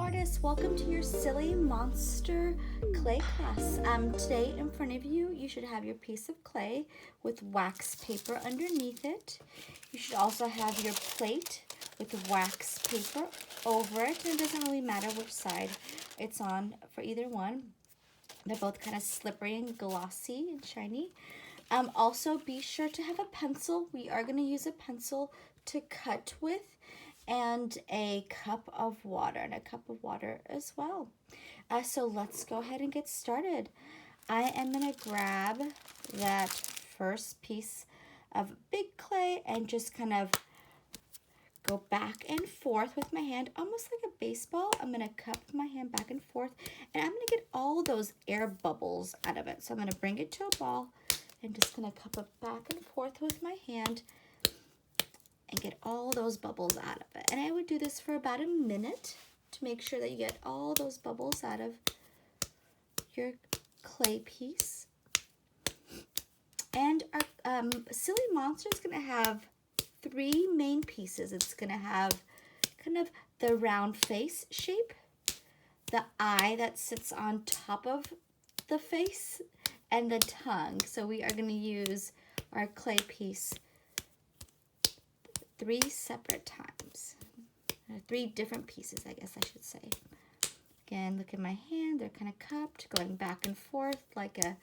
artists, welcome to your Silly Monster clay class. Today in front of you, you should have your piece of clay with wax paper underneath it. You should also have your plate with wax paper over it. And it doesn't really matter which side it's on for either one. They're both kind of slippery and glossy and shiny. Also, be sure to have a pencil. We are going to use a pencil to cut with, and a cup of water, as well. So let's go ahead and get started. I am going to grab that first piece of big clay and just kind of go back and forth with my hand, almost like a baseball. I'm going to cup my hand back and forth, and I'm going to get all those air bubbles out of it. So I'm going to bring it to a ball and just going to cup it back and forth with my hand and get all those bubbles out of it. And I would do this for about a minute to make sure that you get all those bubbles out of your clay piece. And our Silly Monster is going to have three main pieces. It's going to have kind of the round face shape, the eye that sits on top of the face, and the tongue. So we are going to use our clay piece three separate times. Three different pieces, I guess I should say. Again, look at my hand. They're kind of cupped, going back and forth like a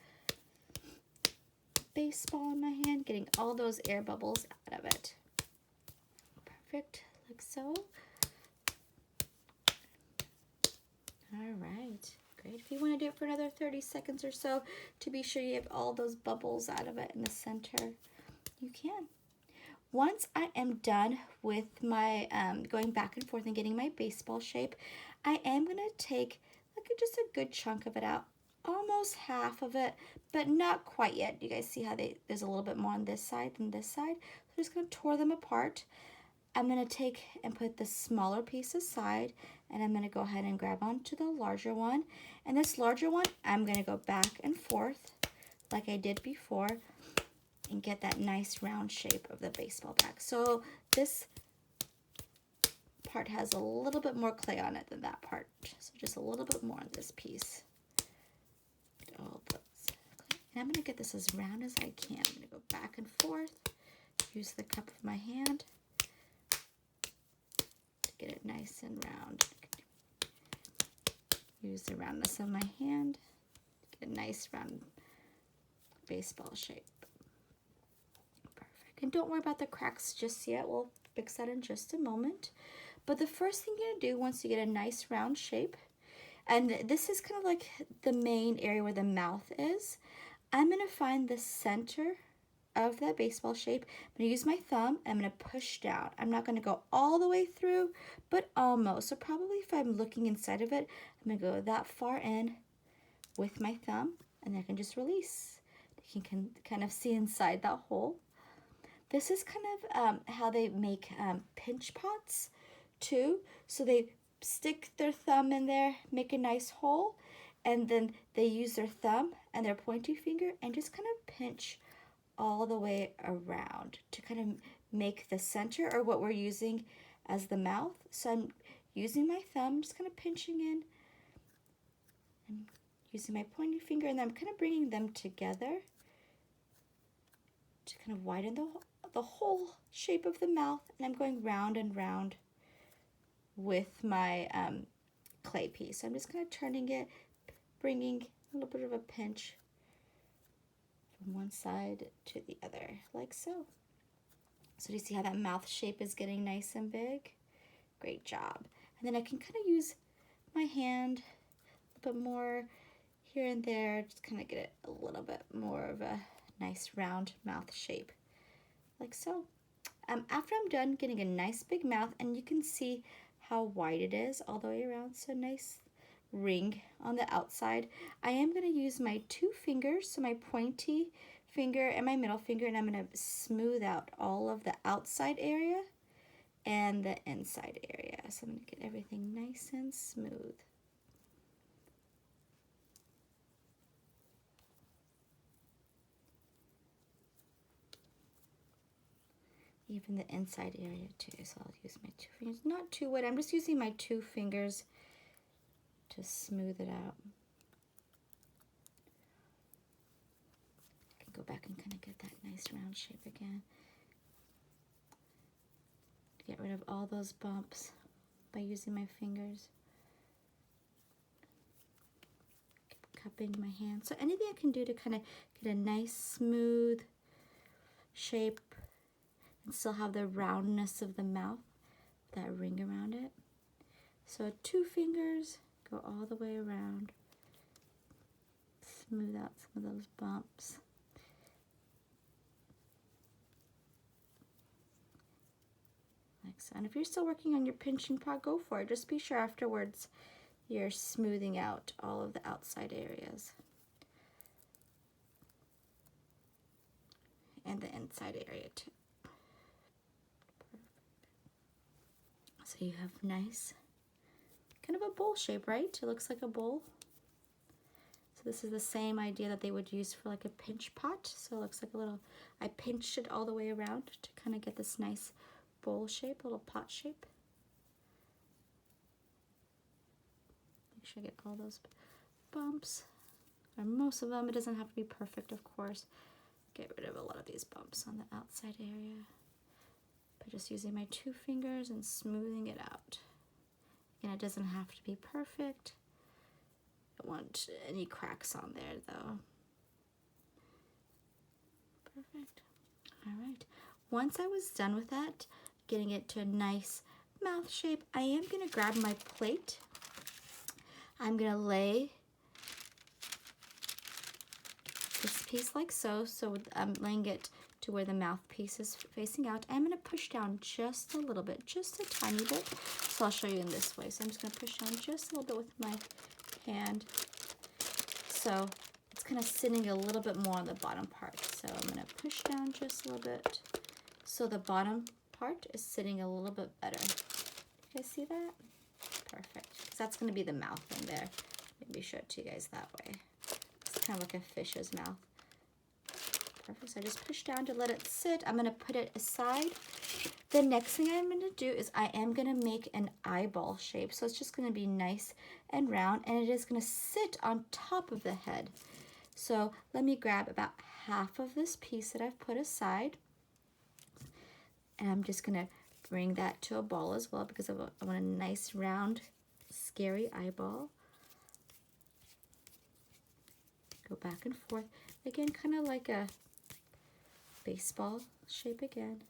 baseball in my hand, getting all those air bubbles out of it. Perfect, like so. All right, great. If you want to do it for another 30 seconds or so to be sure you have all those bubbles out of it in the center, you can. Once I am done with my going back and forth and getting my baseball shape, I am going to take just a good chunk of it out, almost half of it, but not quite yet. You guys see how there's a little bit more on this side than this side? So I'm just going to tore them apart. I'm going to take and put the smaller piece aside, and I'm going to go ahead and grab onto the larger one. And this larger one, I'm going to go back and forth like I did before, and get that nice round shape of the baseball bat. So this part has a little bit more clay on it than that part. So just a little bit more on this piece. All those. And I'm going to get this as round as I can. I'm going to go back and forth, use the cup of my hand to get it nice and round. Use the roundness of my hand to get a nice round baseball shape. And don't worry about the cracks just yet. We'll fix that in just a moment. But the first thing you're going to do once you get a nice round shape, and this is kind of like the main area where the mouth is, I'm going to find the center of that baseball shape. I'm going to use my thumb. I'm going to push down. I'm not going to go all the way through, but almost. So probably if I'm looking inside of it, I'm going to go that far in with my thumb, and I can just release. You can kind of see inside that hole. This is kind of how they make pinch pots too. So they stick their thumb in there, make a nice hole, and then they use their thumb and their pointy finger and just kind of pinch all the way around to kind of make the center, or what we're using as the mouth. So I'm using my thumb, just kind of pinching in, and using my pointy finger, and then I'm kind of bringing them together to kind of widen the whole shape of the mouth, and I'm going round and round with my clay piece. So I'm just kind of turning it, bringing a little bit of a pinch from one side to the other, like so. So do you see how that mouth shape is getting nice and big? Great job. And then I can kind of use my hand a little bit more here and there, just kind of get it a little bit more of a nice round mouth shape, like so. After I'm done getting a nice big mouth, and you can see how wide it is all the way around, so nice ring on the outside, I am going to use my two fingers, so my pointy finger and my middle finger, and I'm going to smooth out all of the outside area and the inside area. So I'm going to get everything nice and smooth. Even the inside area too, so I'll use my two fingers. Not too wet, I'm just using my two fingers to smooth it out. I can go back and kind of get that nice round shape again. Get rid of all those bumps by using my fingers. Keep cupping my hand. So anything I can do to kind of get a nice smooth shape and still have the roundness of the mouth, that ring around it. So 2 fingers, go all the way around. Smooth out some of those bumps. Like so. And if you're still working on your pinching part, go for it. Just be sure afterwards you're smoothing out all of the outside areas. And the inside area too. So you have nice, kind of a bowl shape, right? It looks like a bowl. So this is the same idea that they would use for like a pinch pot. So it looks like a little, I pinched it all the way around to kind of get this nice bowl shape, a little pot shape. Make sure I get all those bumps, or most of them. It doesn't have to be perfect, of course. Get rid of a lot of these bumps on the outside area by just using my 2 fingers and smoothing it out. Again, it doesn't have to be perfect. I don't want any cracks on there though. Perfect. All right. Once I was done with that, getting it to a nice mouth shape, I am going to grab my plate. I'm going to lay this piece like so. So I'm laying it to where the mouthpiece is facing out. I'm going to push down just a little bit, just a tiny bit. So I'll show you in this way. So I'm just going to push down just a little bit with my hand. So it's kind of sitting a little bit more on the bottom part. So I'm going to push down just a little bit. So the bottom part is sitting a little bit better. You guys see that? Perfect. Because that's going to be the mouth in there. Maybe show it to you guys that way. It's kind of like a fish's mouth. Perfect. So I just push down to let it sit. I'm going to put it aside. The next thing I'm going to do is I am going to make an eyeball shape. So it's just going to be nice and round, and it is going to sit on top of the head. So let me grab about half of this piece that I've put aside, and I'm just going to bring that to a ball as well because I want a nice round scary eyeball. Go back and forth again, kind of like a baseball shape again.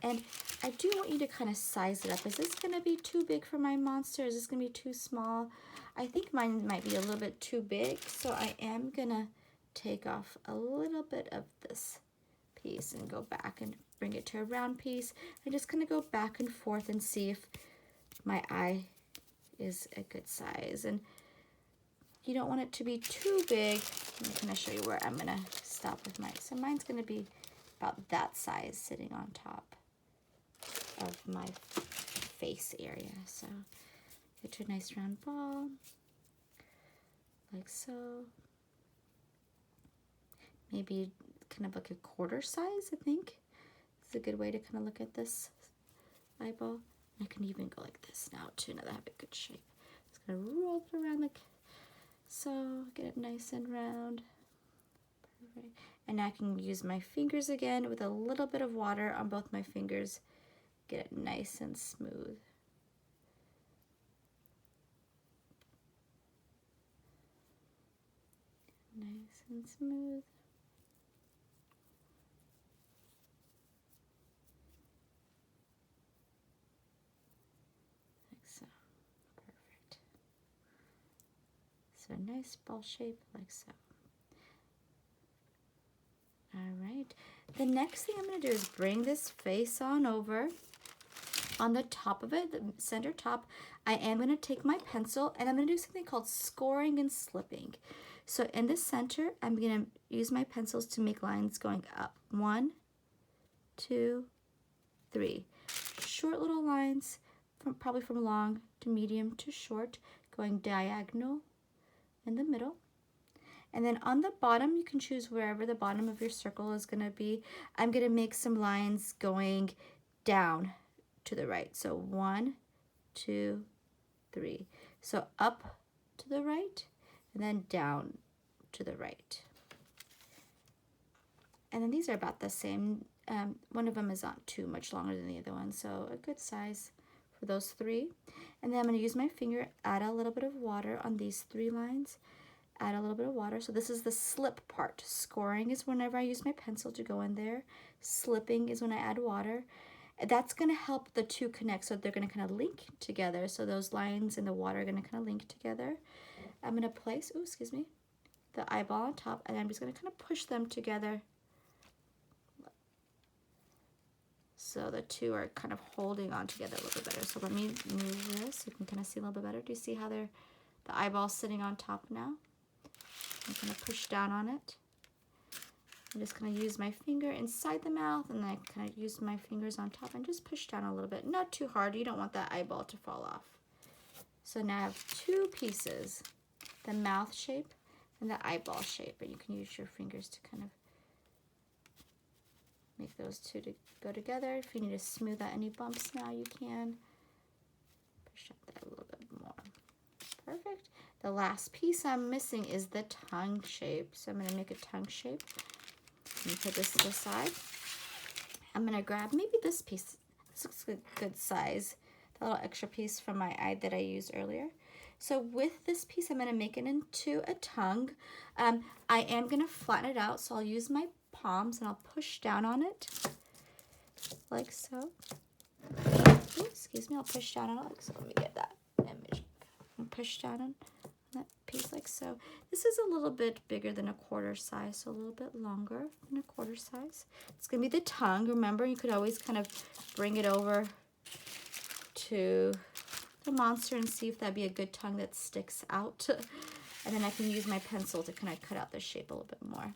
And I do want you to kind of size it up. Is this going to be too big for my monster? Is this going to be too small? I think mine might be a little bit too big, so I am going to take off a little bit of this piece and go back and bring it to a round piece. I'm just going to go back and forth and see if my eye is a good size. And you don't want it to be too big. I'm going to show you where I'm going to stop with mine. So mine's going to be about that size sitting on top of my face area. So get your nice round ball like so. Maybe kind of like a quarter size, I think. It's a good way to kind of look at this eyeball. I can even go like this now too, now that I have a good shape. Just gonna roll it around like so, get it nice and round. Perfect. And now I can use my fingers again with a little bit of water on both my fingers. Get it nice and smooth. Nice and smooth. Like so. Perfect. So a nice ball shape like so. All right. The next thing I'm going to do is bring this face on over. On the top of it, the center top, I am going to take my pencil and I'm going to do something called scoring and slipping. So in the center, I'm going to use my pencils to make lines going up. 1, 2, 3. Short little lines, probably from long to medium to short, going diagonal in the middle. And then on the bottom, you can choose wherever the bottom of your circle is going to be. I'm going to make some lines going down to the right. So 1, 2, 3. So up to the right, and then down to the right. And then these are about the same. One of them is not too much longer than the other one, so a good size for those three. And then I'm going to use my finger, add a little bit of water on these 3 lines, add a little bit of water. So this is the slip part. Scoring is whenever I use my pencil to go in there. Slipping is when I add water. That's going to help the 2 connect, so they're going to kind of link together. So those lines and the water are going to kind of link together. I'm going to place, ooh, excuse me, the eyeball on top, and I'm just going to kind of push them together. So the 2 are kind of holding on together a little bit better. So let me move this so you can kind of see a little bit better. Do you see how the eyeball's sitting on top now? I'm going to push down on it. I'm just going to use my finger inside the mouth, and then I kind of use my fingers on top and just push down a little bit. Not too hard. You don't want that eyeball to fall off. So now I have 2 pieces, the mouth shape and the eyeball shape. And you can use your fingers to kind of make those 2 to go together. If you need to smooth out any bumps now, you can. Push up that a little bit more. Perfect. The last piece I'm missing is the tongue shape. So I'm going to make a tongue shape. Let me put this to the side. I'm going to grab maybe this piece. This looks a good size. The little extra piece from my eye that I used earlier. So with this piece, I'm going to make it into a tongue. I am going to flatten it out. So I'll use my palms and I'll push down on it like so. Ooh, excuse me, I'll push down on it like so. Let me get that image. And push down on that piece like so. This is a little bit bigger than a quarter size, so a little bit longer than a quarter size. It's going to be the tongue. Remember, you could always kind of bring it over to the monster and see if that'd be a good tongue that sticks out. And then I can use my pencil to kind of cut out the shape a little bit more.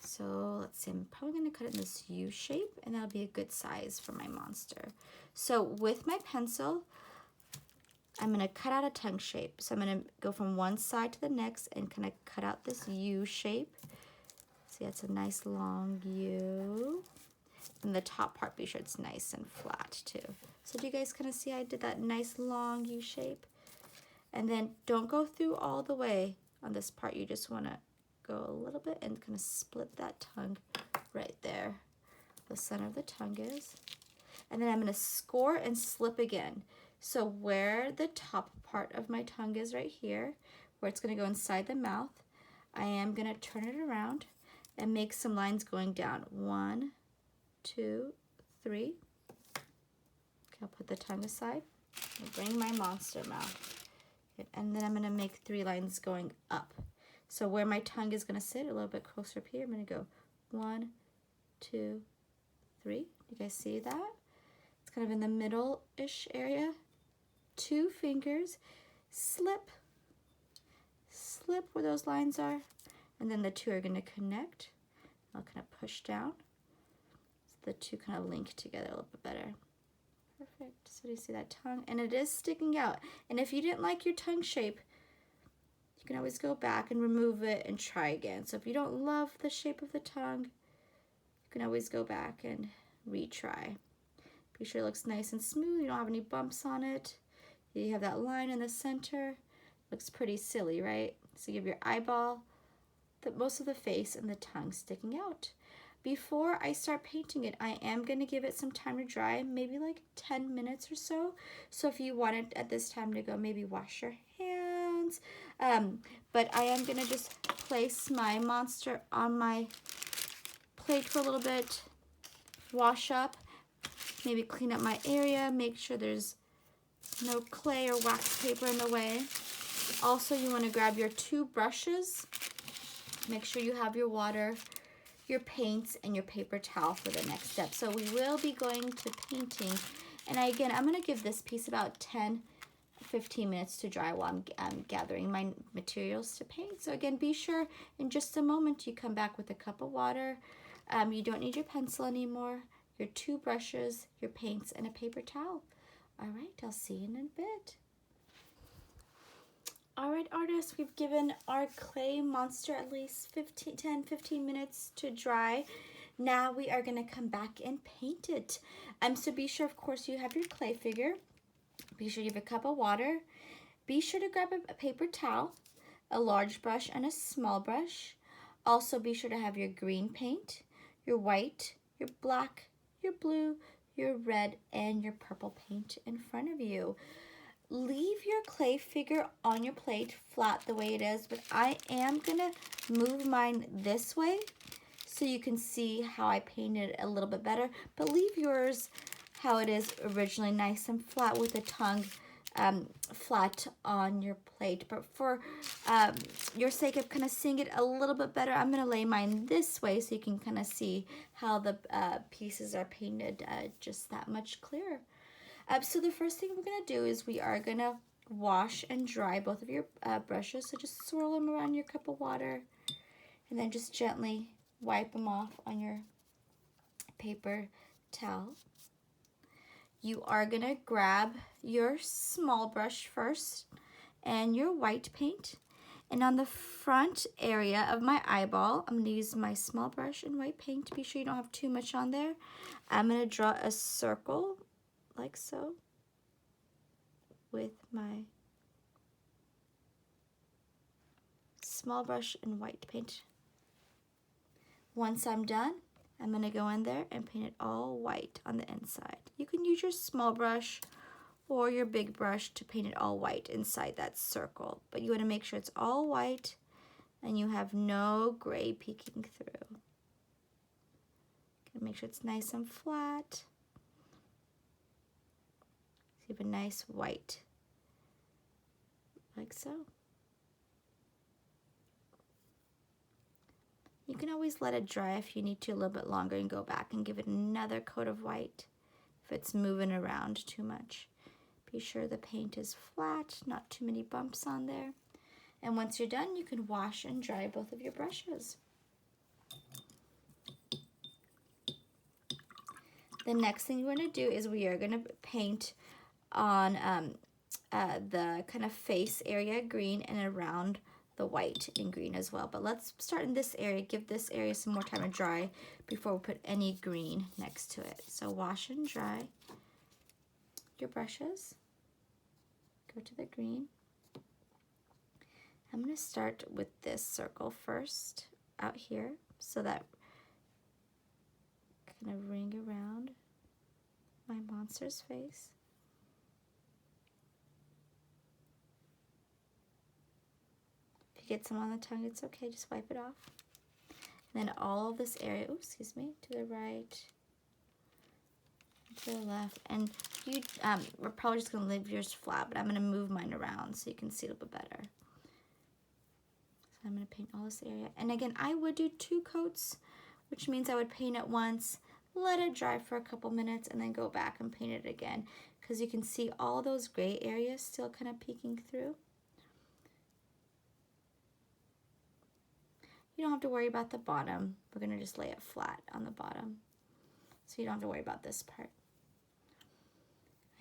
So let's see, I'm probably going to cut it in this U shape, and that'll be a good size for my monster. So with my pencil, I'm going to cut out a tongue shape. So I'm going to go from one side to the next and kind of cut out this U shape. See, that's a nice long U. And the top part, be sure it's nice and flat too. So do you guys kind of see I did that nice long U shape? And then don't go through all the way on this part. You just want to go a little bit and kind of split that tongue right there. The center of the tongue is. And then I'm going to score and slip again. So where the top part of my tongue is right here, where it's going to go inside the mouth, I am going to turn it around and make some lines going down. 1, 2, 3. Okay, I'll put the tongue aside. I'll bring my monster mouth. And then I'm going to make 3 lines going up. So where my tongue is going to sit, a little bit closer up here, I'm going to go 1, 2, 3. You guys see that? It's kind of in the middle-ish area. 2 fingers, slip, slip where those lines are, and then the 2 are going to connect. I'll kind of push down. So the 2 kind of link together a little bit better. Perfect. So do you see that tongue? And it is sticking out. And if you didn't like your tongue shape, you can always go back and remove it and try again. So if you don't love the shape of the tongue, you can always go back and retry. Be sure it looks nice and smooth. You don't have any bumps on it. You have that line in the center. Looks pretty silly, right? So you have your eyeball, most of the face, and the tongue sticking out. Before I start painting it, I am going to give it some time to dry, maybe like 10 minutes or so. So if you wanted at this time to go, maybe wash your hands. But I am going to just place my monster on my plate for a little bit, wash up, maybe clean up my area, make sure there's no clay or wax paper in the way. Also, you want to grab your 2 brushes. Make sure you have your water, your paints, and your paper towel for the next step. So we will be going to painting. And again, I'm going to give this piece about 10-15 minutes to dry while I'm gathering my materials to paint. So again, be sure in just a moment you come back with a cup of water. You don't need your pencil anymore, your 2 brushes, your paints, and a paper towel. All right, I'll see you in a bit. All right, artists, we've given our clay monster at least 10-15 minutes to dry. Now we are going to come back and paint it. So be sure, of course, you have your clay figure. Be sure you have a cup of water. Be sure to grab a paper towel, a large brush, and a small brush. Also, be sure to have your green paint, your white, your black, your blue, your red, and your purple paint in front of you. Leave your clay figure on your plate flat the way it is, but I am gonna move mine this way so you can see how I painted it a little bit better, but leave yours how it is originally, nice and flat with the tongue flat on your plate. But for your sake of kind of seeing it a little bit better, I'm going to lay mine this way so you can kind of see how the pieces are painted just that much clearer. So the first thing we're going to do is we are going to wash and dry both of your brushes. So just swirl them around your cup of water and then just gently wipe them off on your paper towel. You are going to grab your small brush first and your white paint. And on the front area of my eyeball, I'm going to use my small brush and white paint. Be sure you don't have too much on there. I'm going to draw a circle like so with my small brush and white paint. Once I'm done, I'm going to go in there and paint it all white on the inside. You can use your small brush or your big brush to paint it all white inside that circle, but you want to make sure it's all white and you have no gray peeking through. Make sure it's nice and flat. So you have a nice white, like so. You can always let it dry if you need to a little bit longer and go back and give it another coat of white if it's moving around too much. Be sure the paint is flat, not too many bumps on there. And once you're done, you can wash and dry both of your brushes. The next thing we're going to do is we are going to paint on the kind of face area green and around the white and green as well. But let's start in this area, give this area some more time to dry before we put any green next to it. So wash and dry your brushes. Go to the green. I'm going to start with this circle first out here, so that kind of ring around my monster's face. If you get some on the tongue, it's okay, just wipe it off. And then all of this area, oops, excuse me, to the right, to the left, and you, we're probably just going to leave yours flat, but I'm going to move mine around so you can see it a little bit better. So I'm going to paint all this area. And again, I would do 2 coats, which means I would paint it once, let it dry for a couple minutes, and then go back and paint it again, because you can see all those gray areas still kind of peeking through. You don't have to worry about the bottom. We're going to just lay it flat on the bottom, so you don't have to worry about this part.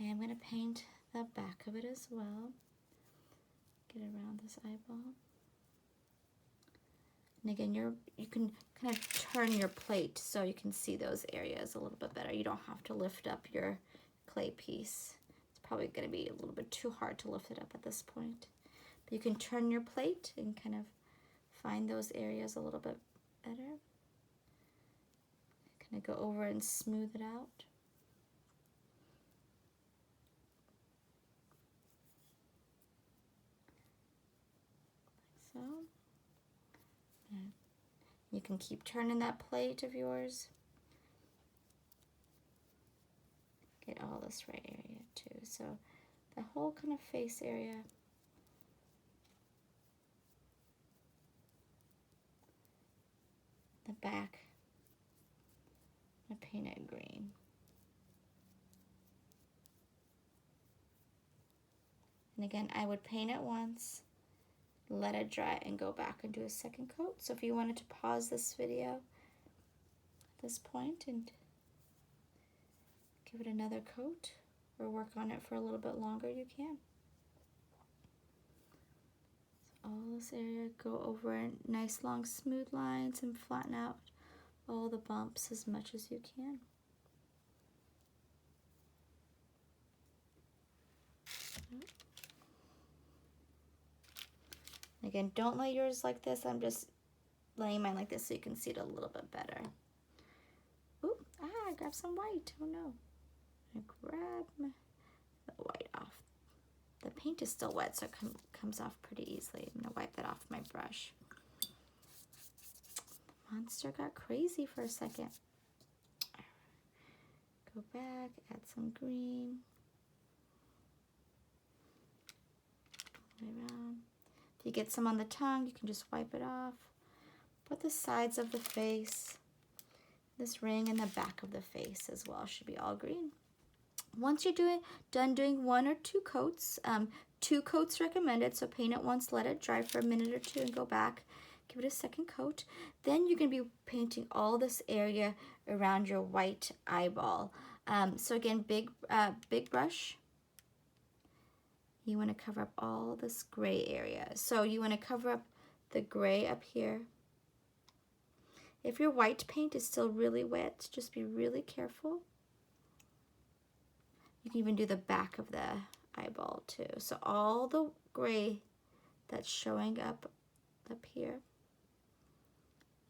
I am going to paint the back of it as well. Get around this eyeball. And again, you can kind of turn your plate so you can see those areas a little bit better. You don't have to lift up your clay piece. It's probably going to be a little bit too hard to lift it up at this point. But you can turn your plate and kind of find those areas a little bit better. Kind of go over and smooth it out. Like so. And you can keep turning that plate of yours. Get all this right area too. So the whole kind of face area. The back, I'm going to paint it green. And again, I would paint it once, let it dry, and go back and do a second coat. So if you wanted to pause this video at this point and give it another coat or work on it for a little bit longer, you can. All this area, go over in nice long smooth lines and flatten out all the bumps as much as you can. Again, don't lay yours like this. I'm just laying mine like this so you can see it a little bit better. Ooh, I grabbed some white. Oh no. I grab the white off. The paint is still wet, so it comes off pretty easily. I'm gonna wipe that off my brush. The monster got crazy for a second. Go back, add some green. Around. If you get some on the tongue, you can just wipe it off. Put the sides of the face, this ring, and the back of the face as well should be all green. Once you're done doing 1 or 2 coats, 2 coats recommended, so paint it once, let it dry for a minute or 2 and go back, give it a second coat. Then you're going to be painting all this area around your white eyeball. So again, big brush. You want to cover up all this gray area. So you want to cover up the gray up here. If your white paint is still really wet, just be really careful. You can even do the back of the eyeball too. So all the gray that's showing up here,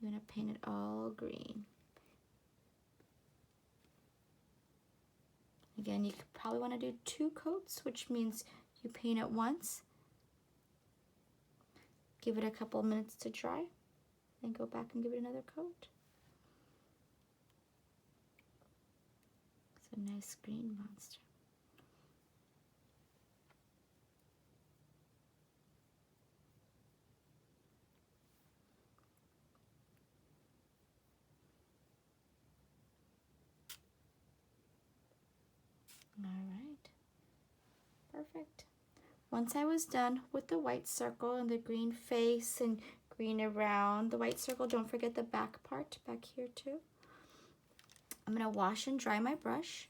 you want to paint it all green. Again, you could probably want to do 2 coats, which means you paint it once, give it a couple minutes to dry, then go back and give it another coat. It's a nice green monster. All right, perfect. Once I was done with the white circle and the green face and green around the white circle, don't forget the back part back here too. I'm gonna wash and dry my brush.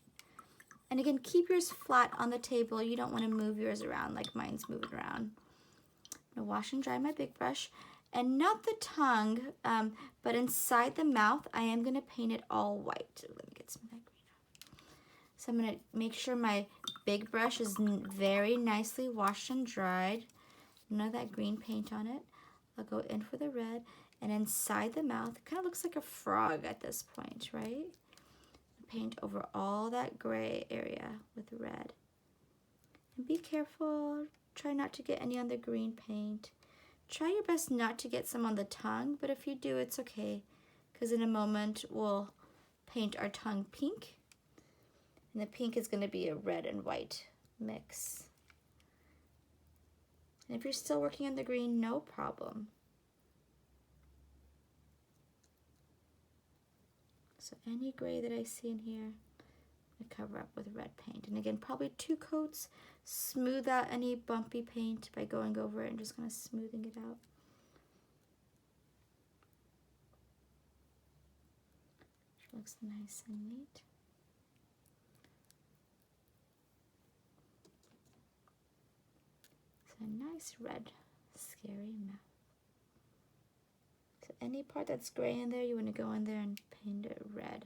And again, keep yours flat on the table. You don't wanna move yours around like mine's moving around. I'm gonna wash and dry my big brush. And not the tongue, but inside the mouth, I am gonna paint it all white. Let me get some of that green off. So I'm gonna make sure my big brush is very nicely washed and dried. None of that green paint on it. I'll go in for the red, and inside the mouth, it kind of looks like a frog at this point, right? Paint over all that gray area with red. And be careful, try not to get any on the green paint. Try your best not to get some on the tongue, but if you do, it's okay, because in a moment we'll paint our tongue pink. And the pink is going to be a red and white mix. And if you're still working on the green, no problem. So any gray that I see in here, I cover up with red paint. And again, probably 2 coats. Smooth out any bumpy paint by going over it and just kind of smoothing it out. Which looks nice and neat. A nice red, scary mouth. So any part that's gray in there, you want to go in there and paint it red.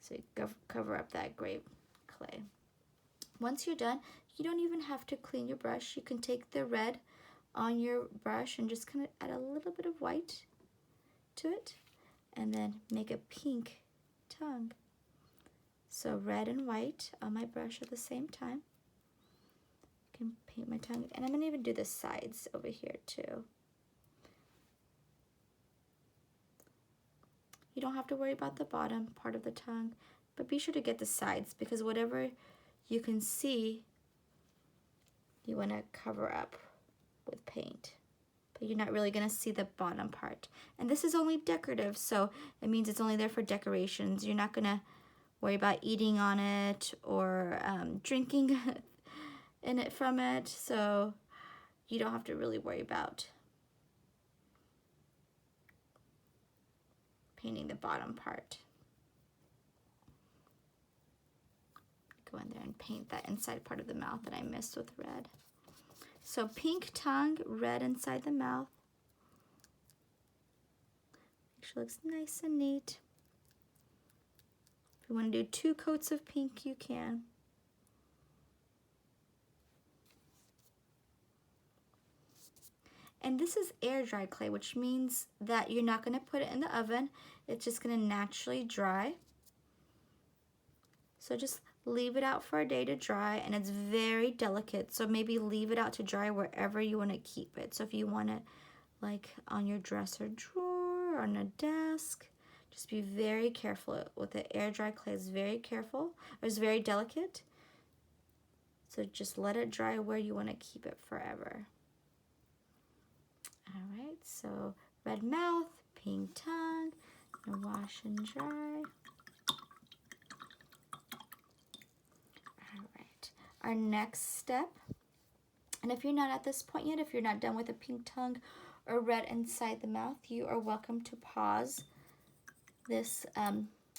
So you cover up that gray clay. Once you're done, you don't even have to clean your brush. You can take the red on your brush and just kind of add a little bit of white to it, and then make a pink tongue. So red and white on my brush at the same time. Can paint my tongue, and I'm gonna even do the sides over here too. You don't have to worry about the bottom part of the tongue, but be sure to get the sides, because whatever you can see, you want to cover up with paint, but you're not really gonna see the bottom part. And this is only decorative, so it means it's only there for decorations. You're not gonna worry about eating on it or drinking in it from it, so you don't have to really worry about painting the bottom part. Go in there and paint that inside part of the mouth that I missed with red. So pink tongue, red inside the mouth. Make sure it looks nice and neat. If you want to do 2 coats of pink, you can. And this is air dried clay, which means that you're not going to put it in the oven. It's just going to naturally dry. So just leave it out for a day to dry, and it's very delicate. So maybe leave it out to dry wherever you want to keep it. So if you want it like on your dresser drawer or on a desk, just be very careful with it. Air dry clay is very careful, or is very delicate. So just let it dry where you want to keep it forever. All right, so red mouth, pink tongue, and wash and dry. All right, our next step, and if you're not at this point yet, if you're not done with a pink tongue or red inside the mouth, you are welcome to pause this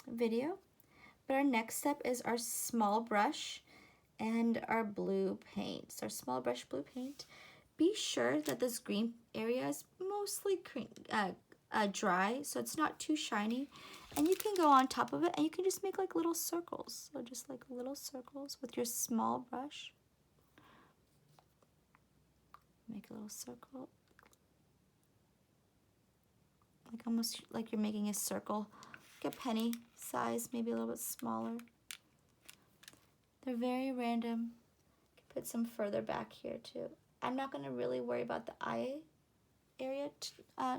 video. But our next step is our small brush and our blue paint. So our small brush blue paint. Be sure that this green area is mostly dry, so it's not too shiny. And you can go on top of it and you can just make like little circles. So just like little circles with your small brush. Make a little circle. Like almost like you're making a circle. Like a penny size, maybe a little bit smaller. They're very random. You can put some further back here too. I'm not going to really worry about the eye area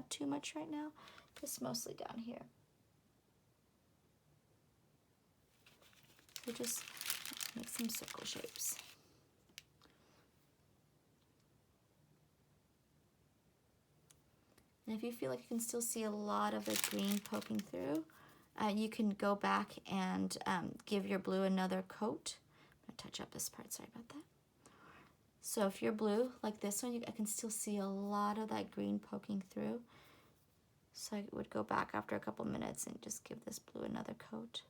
too much right now, just mostly down here. So just make some circle shapes. And if you feel like you can still see a lot of the green poking through, you can go back and give your blue another coat. I'm going to touch up this part, sorry about that. So if you're blue, like this one, I can still see a lot of that green poking through. So I would go back after a couple minutes and just give this blue another coat.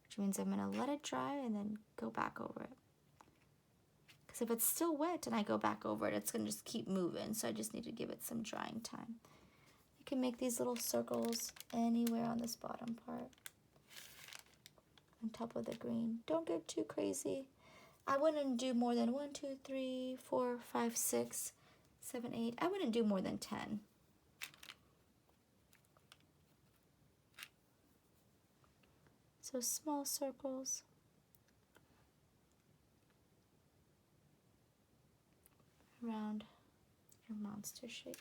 Which means I'm going to let it dry and then go back over it. Because if it's still wet and I go back over it, it's going to just keep moving. So I just need to give it some drying time. You can make these little circles anywhere on this bottom part. On top of the green. Don't get too crazy. I wouldn't do more than 1, 2, 3, 4, 5, 6, 7, 8. I wouldn't do more than 10. So small circles. Around your monster shape.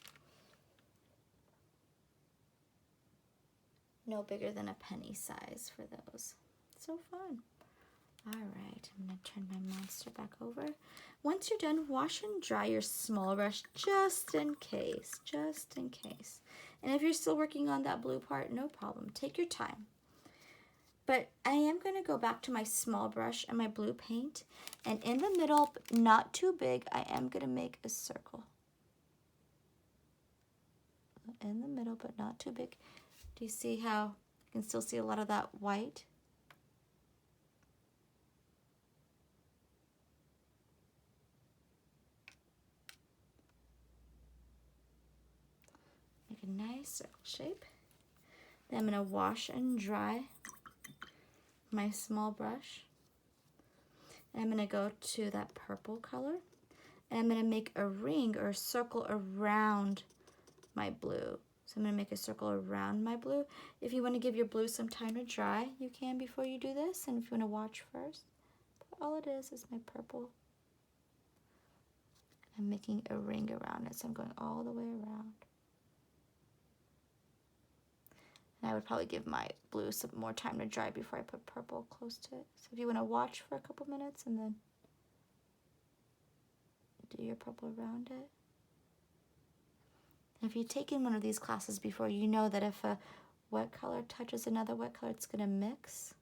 No bigger than a penny size for those. So fun. All right, I'm going to turn my monster back over. Once you're done, wash and dry your small brush just in case, And if you're still working on that blue part, no problem. Take your time. But I am going to go back to my small brush and my blue paint. And in the middle, not too big, I am going to make a circle. In the middle, but not too big. Do you see how you can still see a lot of that white? Make a nice circle shape. Then I'm going to wash and dry my small brush. And I'm going to go to that purple color. And I'm going to make a ring or a circle around my blue. So I'm going to make a circle around my blue. If you want to give your blue some time to dry, you can before you do this. And if you want to watch first, but all it is my purple. I'm making a ring around it, so I'm going all the way around. And I would probably give my blue some more time to dry before I put purple close to it. So if you want to watch for a couple minutes and then do your purple around it. And if you've taken one of these classes before, you know that if a wet color touches another wet color, it's going to mix.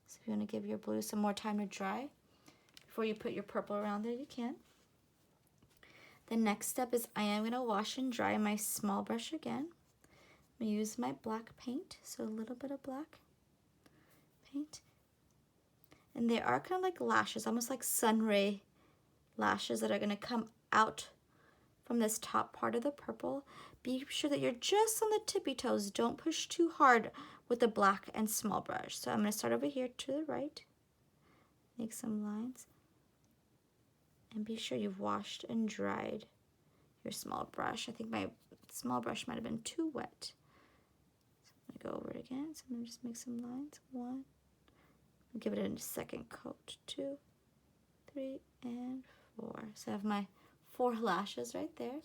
So if you want to give your blue some more time to dry before you put your purple around there, you can. The next step is I am going to wash and dry my small brush again. I'm going to use my black paint, so a little bit of black paint. And they are kind of like lashes, almost like sun ray lashes that are going to come out from this top part of the purple. Be sure that you're just on the tippy toes. Don't push too hard with the black and small brush. So I'm going to start over here to the right, make some lines, And be sure you've washed and dried your small brush. I think my small brush might have been too wet. So I'm gonna go over it again. So I'm gonna just make some lines. 1. Give it a second coat. 2, 3, and 4. So I have my 4 lashes right there.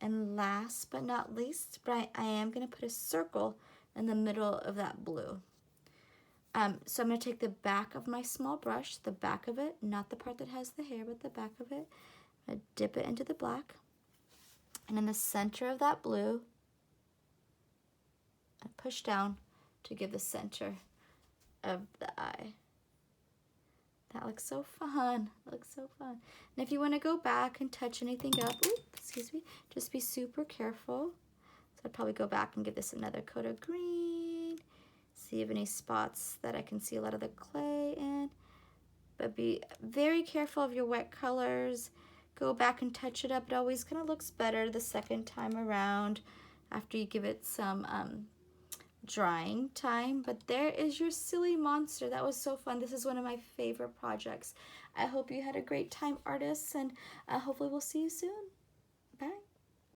And last but not least, I am going to put a circle in the middle of that blue. So I'm going to take the back of my small brush, the back of it, not the part that has the hair, but the back of it. I'm going to dip it into the black. And in the center of that blue, I push down to give the center of the eye. That looks so fun. It looks so fun. And if you want to go back and touch anything up, excuse me, just be super careful. So I'd probably go back and give this another coat of green. See if any spots that I can see a lot of the clay in. But be very careful of your wet colors. Go back and touch it up. It always kind of looks better the second time around after you give it some drying time. But there is your silly monster. That was so fun. This is one of my favorite projects. I hope you had a great time, artists, and hopefully we'll see you soon.